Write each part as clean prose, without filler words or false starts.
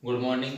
Good morning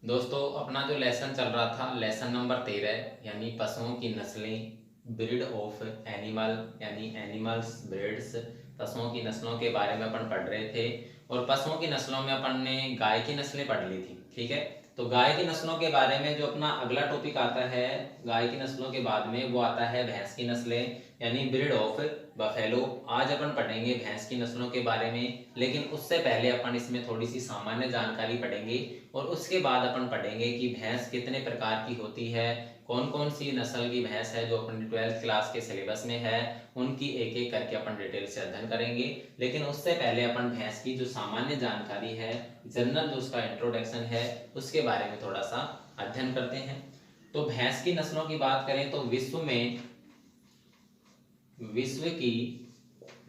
दोस्तों। अपना जो लेसन चल रहा था लेसन नंबर 13 यानी पशुओं की नस्लें, ब्रीड ऑफ एनिमल यानी एनिमल्स ब्रीड्स, पशुओं की नस्लों के बारे में अपन पढ़ रहे थे। और पशुओं की नस्लों में अपन ने गाय की नस्लें पढ़ ली थी। ठीक है, तो गाय की नस्लों के बारे में जो अपना अगला टॉपिक आता है गाय की नस्लों के बाद में, वो आता है भैंस की नस्लें यानी ब्रीड ऑफ बफेलो। आज अपन पढ़ेंगे भैंस की नस्लों के बारे में, लेकिन उससे पहले अपन इसमें थोड़ी सी सामान्य जानकारी पढ़ेंगे और उसके बाद अपन पढ़ेंगे कि भैंस कितने प्रकार की होती है, कौन कौन सी नस्ल की भैंस है जो अपनी 12th क्लास के सिलेबस में है, उनकी एक एक करके अपन डिटेल से अध्ययन करेंगे। लेकिन उससे पहले अपन भैंस की जो सामान्य जानकारी है, जनरल जो उसका इंट्रोडक्शन है, उसके बारे में थोड़ा सा अध्ययन करते हैं। तो भैंस की नस्लों की बात करें तो विश्व की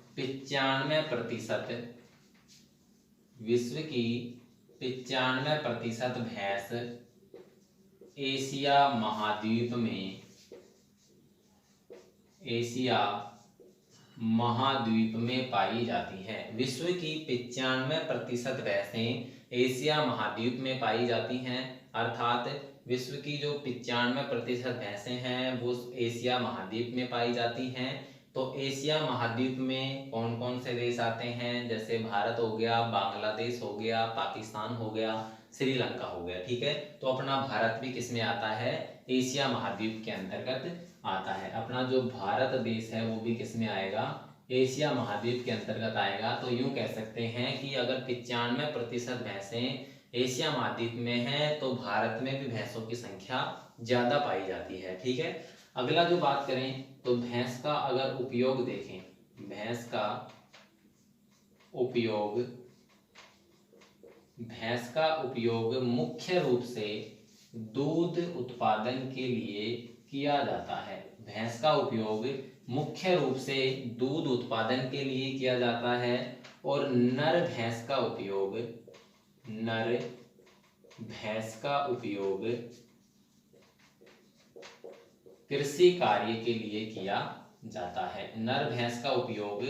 95% भैंस एशिया महाद्वीप में पाई जाती है। विश्व की 95% भैंसें एशिया महाद्वीप में पाई जाती हैं, अर्थात विश्व की जो 95% भैंसें हैं वो एशिया महाद्वीप में पाई जाती हैं। तो एशिया महाद्वीप में कौन कौन से देश आते हैं, जैसे भारत हो गया, बांग्लादेश हो गया, पाकिस्तान हो गया, श्रीलंका हो गया। ठीक है, तो अपना भारत भी किस में आता है, एशिया महाद्वीप के अंतर्गत आता है। अपना जो भारत देश है वो भी किस में आएगा, एशिया महाद्वीप के अंतर्गत आएगा। तो यूं कह सकते हैं कि अगर 95% भैंसें एशिया महाद्वीप में है तो भारत में भी भैंसों की संख्या ज्यादा पाई जाती है। ठीक है, अगला जो बात करें तो भैंस का अगर उपयोग देखें, भैंस का उपयोग मुख्य रूप से दूध उत्पादन के लिए किया जाता है। भैंस का उपयोग मुख्य रूप से दूध उत्पादन के लिए किया जाता है। और नर भैंस का उपयोग कृषि कार्य के लिए किया जाता है। नर भैंस का उपयोग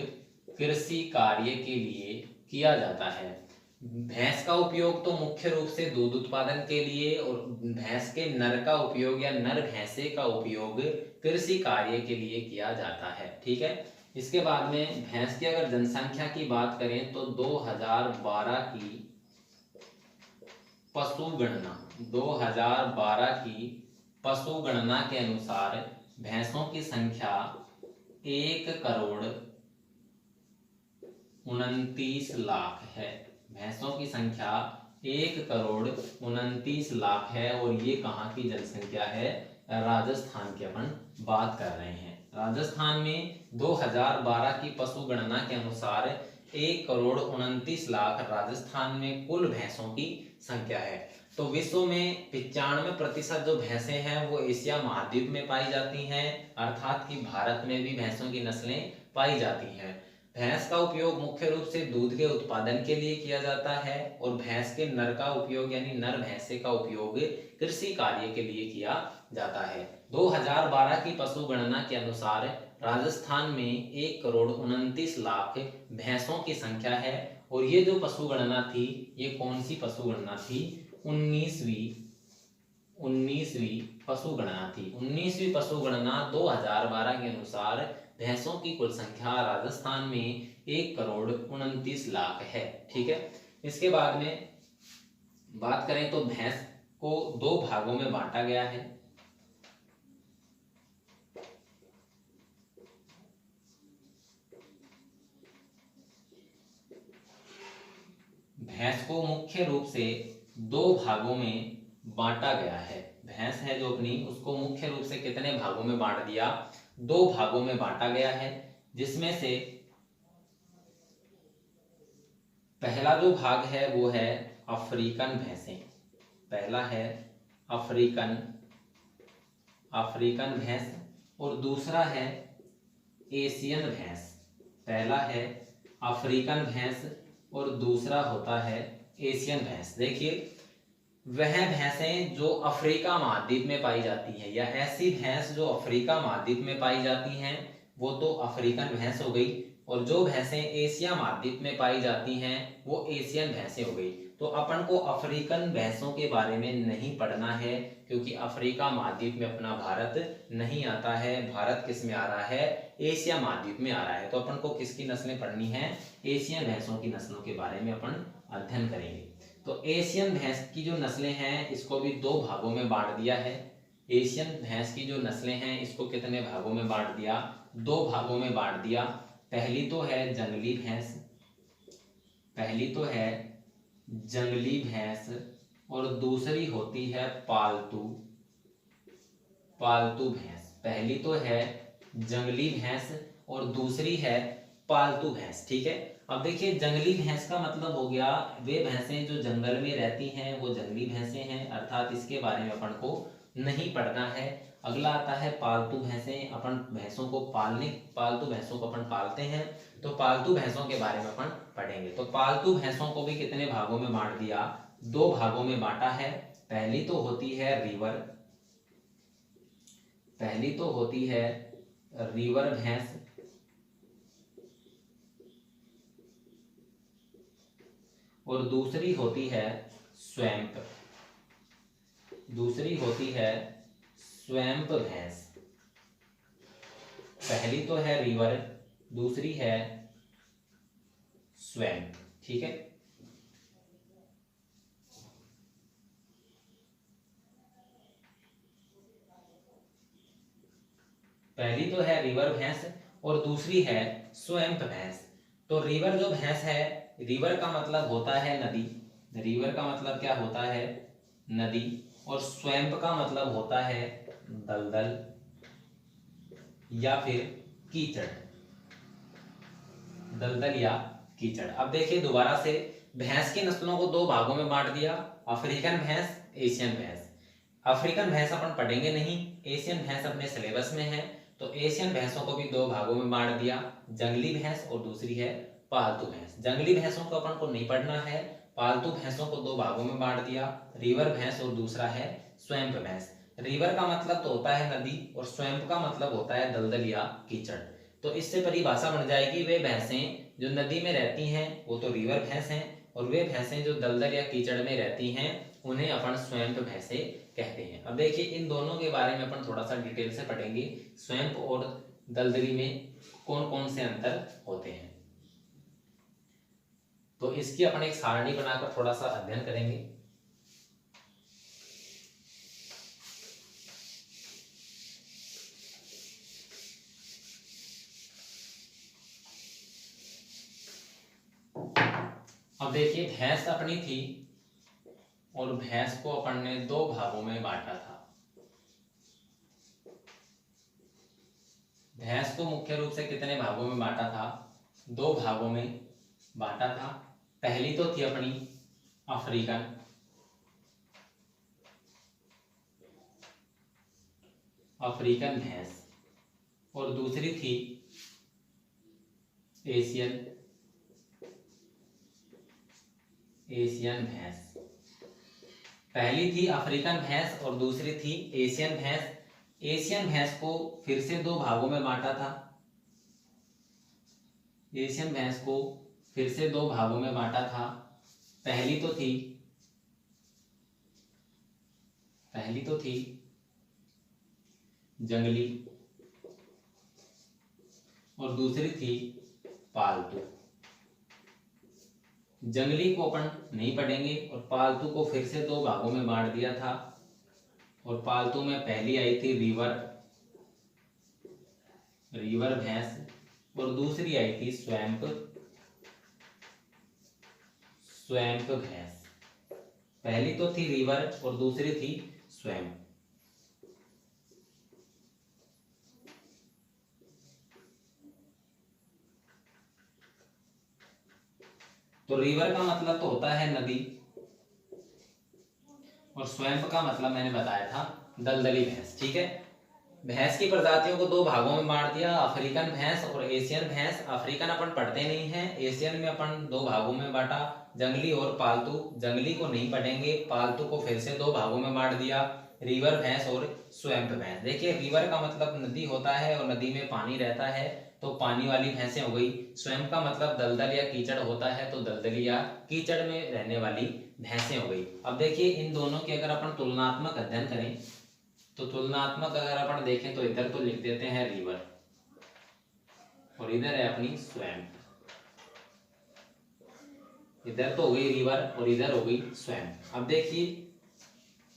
कृषि कार्य के लिए किया जाता है। भैंस का उपयोग तो मुख्य रूप से दूध उत्पादन के लिए, और भैंस के नर का उपयोग या नर भैंसे का उपयोग कृषि कार्य के लिए किया जाता है। ठीक है, इसके बाद में भैंस की अगर जनसंख्या की बात करें तो 2012 की पशु गणना के अनुसार भैंसों की संख्या 1,29,00,000 है। भैंसों की संख्या 1,29,00,000 है। और ये कहाँ की जनसंख्या है, राजस्थान की अपन बात कर रहे हैं। राजस्थान में 2012 की पशु गणना के अनुसार 1,29,00,000 राजस्थान में कुल भैंसों की संख्या है। तो विश्व में 95% जो भैंसें हैं वो एशिया महाद्वीप में पाई जाती हैं, अर्थात कि भारत में भी भैंसों की नस्लें पाई जाती हैं। भैंस का उपयोग मुख्य रूप से दूध के उत्पादन के लिए किया जाता है। और भैंस के नर का उपयोग यानी नर भैंसे का उपयोग कृषि कार्य के लिए किया जाता है। 2012 की पशु गणना के अनुसार राजस्थान में 1,29,00,000 भैंसों की संख्या है। और ये जो पशु गणना थी, ये कौन सी पशु गणना थी, 19वीं पशु गणना थी। 19वीं पशु गणना 2012 के अनुसार भैंसों की कुल संख्या राजस्थान में 1,29,00,000 है। ठीक है, इसके बाद में बात करें तो भैंस को दो भागों में बांटा गया है। भैंस को मुख्य रूप से दो भागों में बांटा गया है। भैंस है जो अपनी, उसको मुख्य रूप से कितने भागों में बांट दिया, दो भागों में बांटा गया है। जिसमें से पहला जो भाग है वो है अफ्रीकन भैंसें। पहला है अफ्रीकन भैंस और दूसरा है एशियन भैंस। पहला है अफ्रीकन भैंस और दूसरा होता है एशियन भैंस। देखिए, वह भैंसें जो अफ्रीका महाद्वीप में पाई जाती है, या ऐसी भैंस जो अफ्रीका महाद्वीप में पाई जाती हैं, वो तो अफ्रीकन भैंस हो गई। और जो भैंसें एशिया महाद्वीप में पाई जाती हैं वो एशियन भैंसें हो गई। तो अपन को अफ्रीकन भैंसों के बारे में नहीं पढ़ना है, क्योंकि अफ्रीका महाद्वीप में अपना भारत नहीं आता है। भारत किस में आ रहा है? एशिया महाद्वीप में आ रहा है। तो अपन को किसकी नस्लें पढ़नी है? एशियन भैंसों की नस्लों के बारे में अपन अध्ययन करेंगे। तो एशियन भैंस की जो नस्लें हैं इसको भी दो भागों में बांट दिया है। एशियन भैंस की जो नस्लें हैं इसको कितने भागों में बांट दिया? दो भागों में बांट दिया। पहली तो है जंगली भैंस, पहली तो है जंगली भैंस और दूसरी होती है पालतू भैंस। पहली तो है जंगली भैंस और दूसरी है पालतू भैंस। ठीक है, अब देखिए जंगली भैंस का मतलब हो गया वे भैंसें जो जंगल में रहती हैं वो जंगली भैंसें हैं, अर्थात इसके बारे में अपन को नहीं पढ़ना है। अगला आता है पालतू भैंसें। अपन भैंसों को पालतू भैंसों को अपन पालते हैं, तो पालतू भैंसों के बारे में अपन पढ़ेंगे। तो पालतू भैंसों को भी कितने भागों में बांट दिया? दो भागों में बांटा है। पहली तो होती है रिवर, पहली तो होती है रिवर भैंस और दूसरी होती है स्वैम्प, दूसरी होती है स्वैम्प भैंस। पहली तो है रिवर, दूसरी है स्वैम्प। ठीक है, पहली तो है रिवर भैंस और दूसरी है स्वैम्प भैंस। तो रिवर जो भैंस है, रिवर का मतलब होता है नदी, रिवर का मतलब क्या होता है? नदी। और स्वैम्प का मतलब होता है दलदल या फिर कीचड़, दलदल या कीचड़। अब देखिए दोबारा से, भैंस की नस्लों को दो भागों में बांट दिया, अफ्रीकन भैंस, एशियन भैंस। अफ्रीकन भैंस अपन पढ़ेंगे नहीं, एशियन भैंस अपने सिलेबस में है। तो एशियन भैंसों को भी दो भागों में बांट दिया, जंगली भैंस और दूसरी है पालतू भैंस। जंगली भैंसों को अपन को नहीं पढ़ना है। पालतू भैंसों को दो भागों में बांट दिया, रिवर भैंस और दूसरा है स्वैम्प भैंस। रिवर का मतलब तो होता है नदी और स्वैम्प का मतलब होता है दलदल या कीचड़। तो इससे परिभाषा बन जाएगी, वे भैंसें जो नदी में रहती हैं वो तो रिवर भैंस हैं, और वे भैंसें जो दलदल या कीचड़ में रहती हैं उन्हें अपन स्वैम्प भैंसे कहते हैं। अब देखिए इन दोनों के बारे में अपन थोड़ा सा डिटेल से पढ़ेंगे, स्वैम्प और दलदली में कौन कौन से अंतर होते हैं। तो इसकी अपन एक सारणी बनाकर थोड़ा सा अध्ययन करेंगे। अब देखिए भैंस अपनी थी और भैंस को अपन ने दो भागों में बांटा था। भैंस को मुख्य रूप से कितने भागों में बांटा था? दो भागों में बांटा था। पहली तो थी अपनी अफ्रीकन, अफ्रीकन भैंस और दूसरी थी एशियन, एशियन भैंस। पहली थी अफ्रीकन भैंस और दूसरी थी एशियन भैंस। एशियन भैंस को फिर से दो भागों में बांटा था, एशियन भैंस को फिर से दो भागों में बांटा था। पहली तो थी जंगली और दूसरी थी पालतू। जंगली को अपन नहीं पढ़ेंगे और पालतू को फिर से दो भागों में बांट दिया था। और पालतू में पहली आई थी रिवर भैंस और दूसरी आई थी स्वैम्प भैंस। पहली तो थी रिवर और दूसरी थी स्वैम्प। तो रिवर का मतलब तो होता है नदी और स्वैम्प का मतलब मैंने बताया था दलदली भैंस। ठीक है, भैंस की प्रजातियों को दो भागों में बांट दिया, अफ्रीकन भैंस और एशियन भैंस। अफ्रीकन अपन पढ़ते नहीं है, एशियन में अपन दो भागों में बांटा, जंगली और पालतू। जंगली को नहीं पढ़ेंगे, पालतू को फिर से दो भागों में बांट दिया, रिवर भैंस और स्वैम्प भैंस। देखिए रिवर का मतलब नदी होता है और नदी में पानी रहता है, तो पानी वाली भैंसें हो गई। स्वयं का मतलब दलदल या कीचड़ होता है, तो दलदल या कीचड़ में रहने वाली भैंसें हो गई। अब देखिए इन दोनों की अगर अपन तुलनात्मक अध्ययन करें तो तुलनात्मक अगर अपन देखें तो इधर तो लिख देते हैं रिवर और इधर है अपनी स्वयं। इधर तो हो गई रिवर और इधर हो गई स्वयं। अब देखिए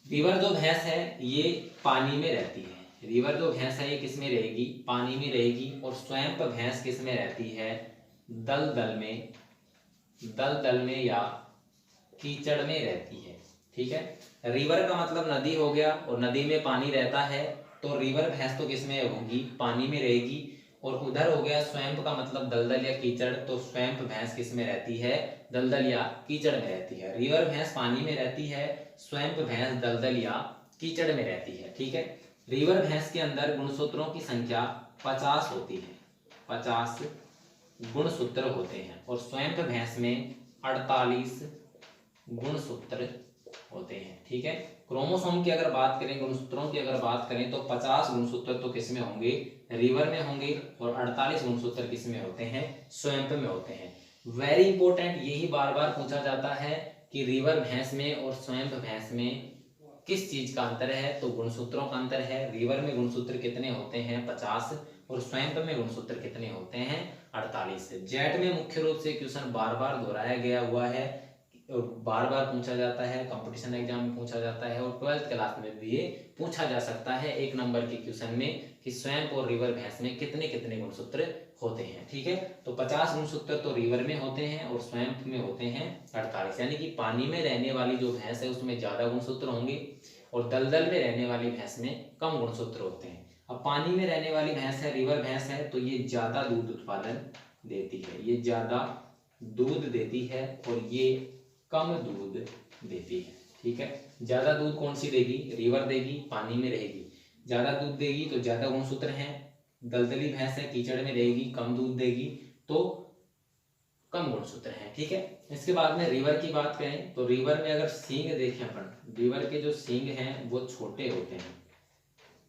रिवर जो भैंस है ये पानी में रहती है। रिवर जो भैंस है ये किस में रहेगी? पानी में रहेगी। और स्वयं भैंस किस में रहती है? दलदल में, दलदल में या कीचड़ में रहती है। ठीक है, रिवर का मतलब नदी हो गया और नदी में पानी रहता है, तो रिवर भैंस तो किस में होगी? पानी में रहेगी। और उधर हो गया स्वयं का मतलब दलदल या कीचड़, तो स्वयं भैंस किस में रहती है? दलदल या कीचड़ में रहती है। रिवर भैंस पानी में रहती है, स्वयं भैंस दलदल या कीचड़ में रहती है। ठीक है, रिवर भैंस के अंदर गुणसूत्रों की संख्या 50 होती है, 50 गुणसूत्र होते हैं। और स्वयं भैंस में 48 गुणसूत्र होते हैं। ठीक है, क्रोमोसोम की अगर बात करें, गुणसूत्रों की अगर बात करें, तो 50 गुणसूत्र तो किस में होंगे? रिवर में होंगे। और 48 गुणसूत्र किस में होते हैं? स्वयं में होते हैं। वेरी इंपॉर्टेंट, यही बार बार पूछा जाता है कि रिवर भैंस में और स्वयं भैंस में किस चीज का अंतर है? तो गुणसूत्रों का अंतर है। रिवर में गुणसूत्र कितने होते हैं? 50। और स्वयं में गुणसूत्र कितने होते हैं? 48। जेट में मुख्य रूप से क्वेश्चन बार बार दोहराया गया हुआ है, बार बार पूछा जाता है, कंपटीशन एग्जाम में पूछा जाता है, और 12th क्लास में भी ये पूछा जा सकता है 1 नंबर के क्वेश्चन में कि स्वयं और रिवर भैंस में कितने कितने गुणसूत्र होते हैं। ठीक है, तो 50 गुणसूत्र तो रिवर में होते हैं और स्वयं में होते हैं 48। यानी कि पानी में रहने वाली जो भैंस है उसमें ज्यादा गुणसूत्र होंगे और दलदल में रहने वाली भैंस में कम गुणसूत्र होते हैं। अब पानी में रहने वाली भैंस है, रिवर भैंस है, तो ये ज्यादा दूध उत्पादन देती है, ये ज्यादा दूध देती है और ये कम दूध देती है। ठीक है, ज्यादा दूध कौन सी देगी? रिवर देगी, पानी में रहेगी। ज्यादा दूध देगी तो ज्यादा गुणसूत्र हैं। दलदली भैंस है, कीचड़ में रहेगी, कम दूध देगी तो कम गुणसूत्र हैं। ठीक है, इसके बाद में रिवर की बात करें तो रिवर में अगर सींग देखें अपन, रिवर के जो सींग हैं वो छोटे होते हैं।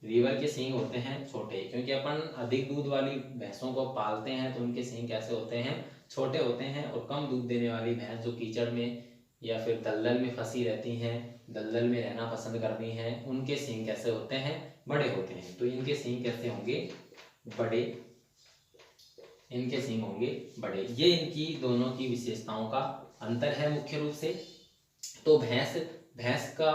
रिवर के सींग होते हैं छोटे, क्योंकि अपन अधिक दूध वाली भैंसों को पालते हैं तो उनके सींग कैसे होते हैं? छोटे होते हैं। और कम दूध देने वाली भैंस जो कीचड़ में या फिर दलदल में फंसी रहती हैं, दलदल में रहना पसंद करती हैं, उनके सींग कैसे होते हैं? बड़े होते हैं। तो इनके सींग कैसे होंगे? बड़े, इनके सींग होंगे बड़े। ये इनकी दोनों की विशेषताओं का अंतर है मुख्य रूप से। तो भैंस का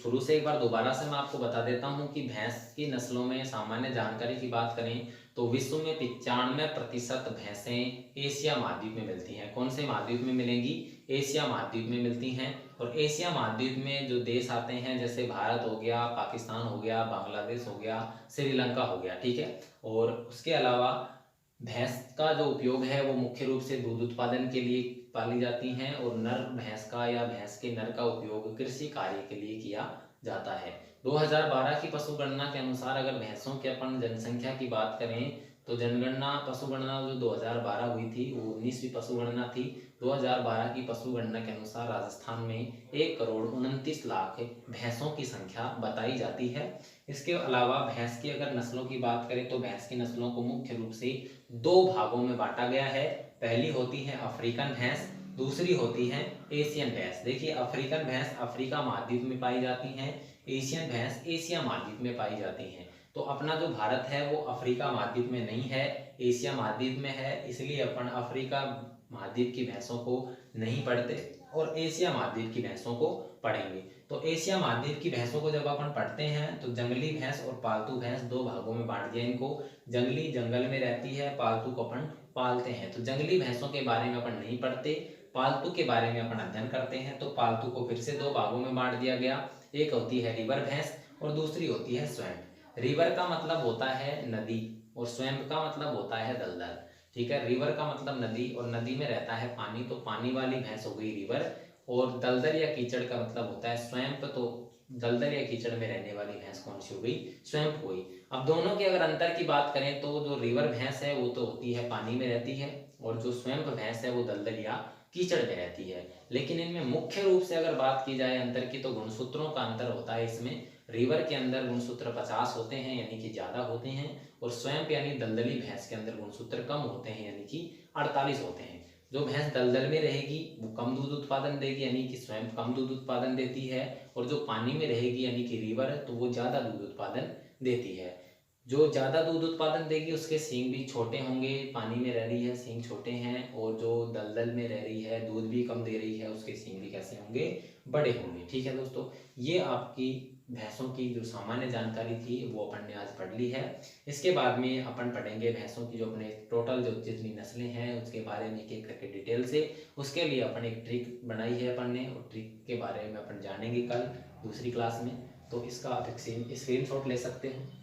शुरू से एक बार दोबारा से मैं आपको बता देता हूं कि भैंस की नस्लों में सामान्य जानकारी की बात करें तो विश्व में 95% भैंसें एशिया महाद्वीप में मिलती हैं। कौन से महाद्वीप में मिलेंगी? एशिया महाद्वीप में मिलती हैं। और एशिया महाद्वीप में जो देश आते हैं जैसे भारत हो गया, पाकिस्तान हो गया, बांग्लादेश हो गया, श्रीलंका हो गया। ठीक है, और उसके अलावा भैंस का जो उपयोग है वो मुख्य रूप से दूध उत्पादन के लिए पाली जाती हैं और नर भैंस का या भैंस के नर का उपयोग कृषि कार्य के लिए किया जाता है। 2012 की पशु गणना के अनुसार अगर भैंसों के अपन जनसंख्या की बात करें तो जनगणना पशु गणना जो 2012 हुई थी वो 19वीं पशु गणना थी। 2012 की पशु गणना के अनुसार राजस्थान में 1,29,00,000 भैंसों की संख्या बताई जाती है। इसके अलावा भैंस की अगर नस्लों की बात करें तो भैंस की नस्लों को मुख्य रूप से 2 भागों में बांटा गया है। पहली होती है अफ्रीकन भैंस, दूसरी होती है एशियन भैंस। देखिए अफ्रीकन भैंस अफ्रीका महाद्वीप में पाई जाती हैं, एशियन भैंस एशिया महाद्वीप में पाई जाती हैं। तो अपना जो भारत है वो अफ्रीका महाद्वीप में नहीं है, एशिया महाद्वीप में है, इसलिए अपन अफ्रीका महाद्वीप की भैंसों को नहीं पढ़ते और एशिया महाद्वीप की भैंसों को पढ़ेंगे। तो एशिया महाद्वीप की भैंसों को जब अपन पढ़ते हैं तो जंगली भैंस और पालतू भैंस 2 भागों में बांट दिया इनको। जंगली जंगल में रहती है, पालतू को अपन पालते हैं। तो जंगली भैंसों के बारे में अपन नहीं पढ़ते, पालतू के बारे में अपन अध्ययन करते हैं। तो पालतू को फिर से 2 भागों में बांट दिया गया, एक होती है रिवर भैंस और दूसरी होती है स्वयं। रिवर का मतलब होता है नदी और स्वयं का मतलब होता है दलदल। ठीक है, रिवर का मतलब नदी और नदी में रहता है पानी, तो पानी वाली भैंस हो गई रिवर। और दलदल या कीचड़ का मतलब होता है स्वयं, तो दलदल या कीचड़ में रहने वाली भैंस कौन सी हो गई? स्वयं हो गई। अब दोनों के अगर अंतर की बात करें तो जो रिवर भैंस है वो तो होती है पानी में रहती है और जो स्वयं भैंस है वो दलदल या कीचड़ में रहती है। लेकिन इनमें मुख्य रूप से अगर बात की जाए अंतर की तो गुणसूत्रों का अंतर होता है इसमें। रिवर के अंदर गुणसूत्र 50 होते हैं यानी कि ज़्यादा होते हैं, और स्वैम्प यानी दलदली भैंस के अंदर गुणसूत्र कम होते हैं यानी कि 48 होते हैं। जो भैंस दलदल में रहेगी वो कम दूध उत्पादन देगी यानी कि स्वैम्प कम दूध उत्पादन देती है, और जो पानी में रहेगी यानी कि रिवर तो वो ज़्यादा दूध उत्पादन देती है। जो ज़्यादा दूध उत्पादन देगी उसके सींग भी छोटे होंगे, पानी में रह रही है सींग छोटे हैं, और जो दलदल में रह रही है दूध भी कम दे रही है उसके सींग भी कैसे होंगे, बड़े होंगे। ठीक है दोस्तों, ये आपकी भैंसों की जो सामान्य जानकारी थी वो अपन ने आज पढ़ ली है। इसके बाद में अपन पढ़ेंगे भैंसों की जो अपने टोटल जो जितनी नस्लें हैं उसके बारे में एक एक करके डिटेल से। उसके लिए अपन एक ट्रिक बनाई है अपन ने, और ट्रिक के बारे में अपन जानेंगे कल दूसरी क्लास में। तो इसका आप एक स्क्रीन शॉट ले सकते हैं।